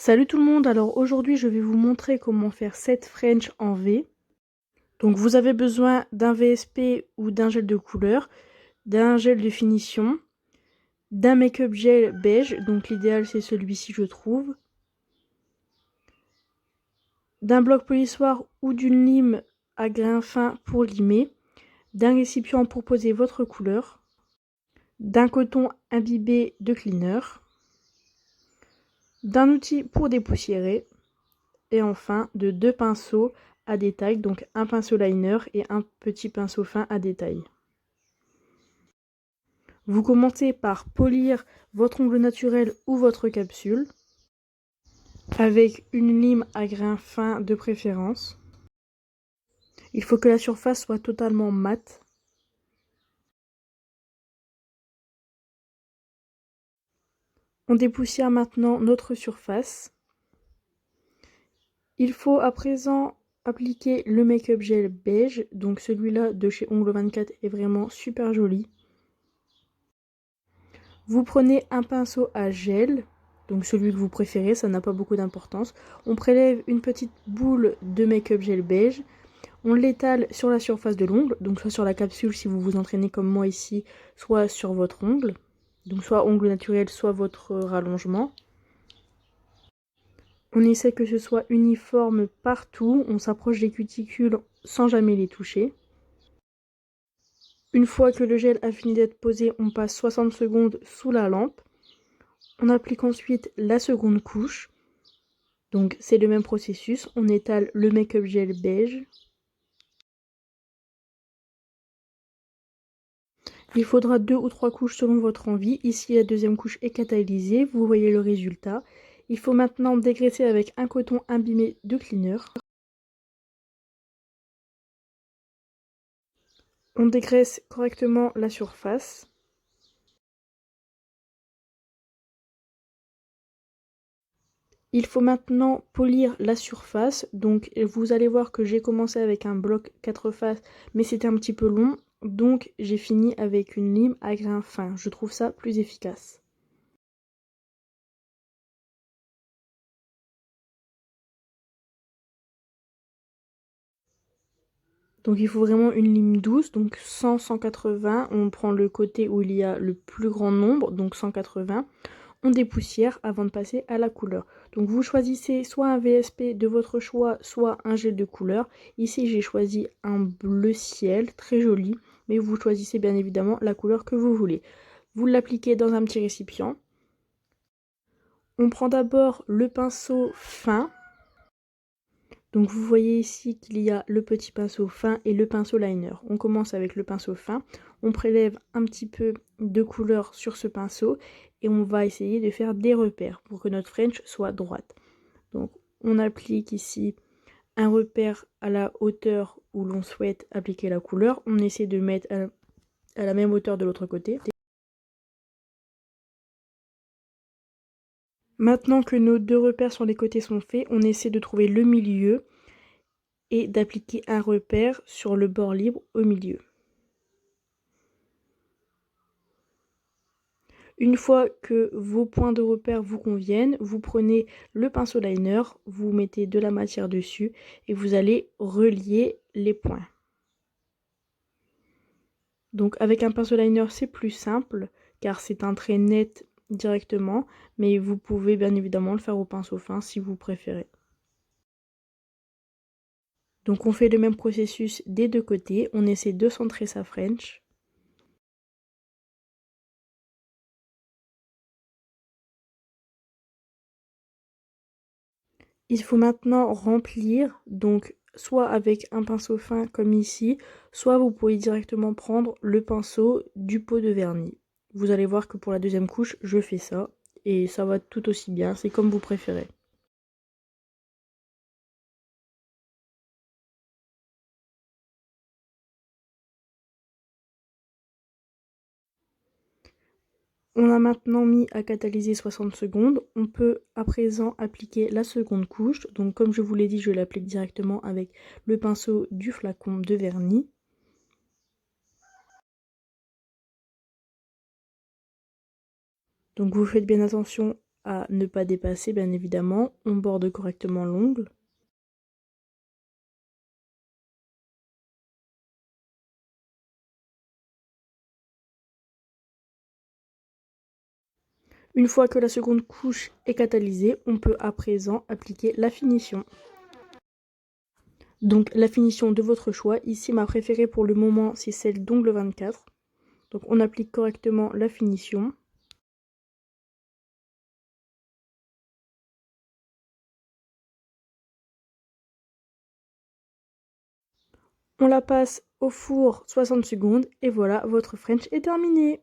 Salut tout le monde, alors aujourd'hui je vais vous montrer comment faire 7 French en V. Donc vous avez besoin d'un VSP ou d'un gel de couleur, d'un gel de finition, d'un make-up gel beige, donc l'idéal c'est celui-ci je trouve, d'un bloc polissoir ou d'une lime à grains fins pour limer, d'un récipient pour poser votre couleur, d'un coton imbibé de cleaner, d'un outil pour dépoussiérer, et enfin de 2 pinceaux à détail, donc un pinceau liner et un petit pinceau fin à détail. Vous commencez par polir votre ongle naturel ou votre capsule avec une lime à grains fins de préférence. Il faut que la surface soit totalement mate. On dépoussière maintenant notre surface. Il faut à présent appliquer le make-up gel beige, donc celui-là de chez Ongle 24 est vraiment super joli. Vous prenez un pinceau à gel, donc celui que vous préférez, ça n'a pas beaucoup d'importance. On prélève une petite boule de make-up gel beige. On l'étale sur la surface de l'ongle, donc soit sur la capsule si vous vous entraînez comme moi ici, soit sur votre ongle. Donc soit ongle naturel, soit votre rallongement. On essaie que ce soit uniforme partout, on s'approche des cuticules sans jamais les toucher. Une fois que le gel a fini d'être posé, on passe 60 secondes sous la lampe. On applique ensuite la seconde couche. Donc c'est le même processus, on étale le make-up gel beige. Il faudra 2 ou 3 couches selon votre envie. Ici la deuxième couche est catalysée, vous voyez le résultat. Il faut maintenant dégraisser avec un coton imbibé de cleaner. On dégraisse correctement la surface. Il faut maintenant polir la surface. Donc vous allez voir que j'ai commencé avec un bloc 4 faces, mais c'était un petit peu long. Donc j'ai fini avec une lime à grains fins. Je trouve ça plus efficace. Donc il faut vraiment une lime douce, donc 100-180, on prend le côté où il y a le plus grand nombre, donc 180, on dépoussière avant de passer à la couleur. Donc vous choisissez soit un VSP de votre choix, soit un gel de couleur. Ici j'ai choisi un bleu ciel, très joli, mais vous choisissez bien évidemment la couleur que vous voulez. Vous l'appliquez dans un petit récipient. On prend d'abord le pinceau fin. Donc vous voyez ici qu'il y a le petit pinceau fin et le pinceau liner. On commence avec le pinceau fin, on prélève un petit peu de couleur sur ce pinceau et on va essayer de faire des repères pour que notre French soit droite. Donc on applique ici un repère à la hauteur où l'on souhaite appliquer la couleur. On essaie de mettre à la même hauteur de l'autre côté. Maintenant que nos deux repères sur les côtés sont faits, on essaie de trouver le milieu et d'appliquer un repère sur le bord libre au milieu. Une fois que vos points de repère vous conviennent, vous prenez le pinceau liner, vous mettez de la matière dessus et vous allez relier les points. Donc avec un pinceau liner c'est plus simple car c'est un trait net directement, mais vous pouvez bien évidemment le faire au pinceau fin si vous préférez. Donc on fait le même processus des deux côtés, on essaie de centrer sa French. Il faut maintenant remplir, donc soit avec un pinceau fin comme ici, soit vous pouvez directement prendre le pinceau du pot de vernis. Vous allez voir que pour la deuxième couche, je fais ça et ça va tout aussi bien, c'est comme vous préférez. On a maintenant mis à catalyser 60 secondes. On peut à présent appliquer la seconde couche. Donc comme je vous l'ai dit, je l'applique directement avec le pinceau du flacon de vernis. Donc vous faites bien attention à ne pas dépasser, bien évidemment. On borde correctement l'ongle. Une fois que la seconde couche est catalysée, on peut à présent appliquer la finition. Donc la finition de votre choix, ici ma préférée pour le moment c'est celle d'ongle 24. Donc on applique correctement la finition. On la passe au four 60 secondes et voilà, votre French est terminé.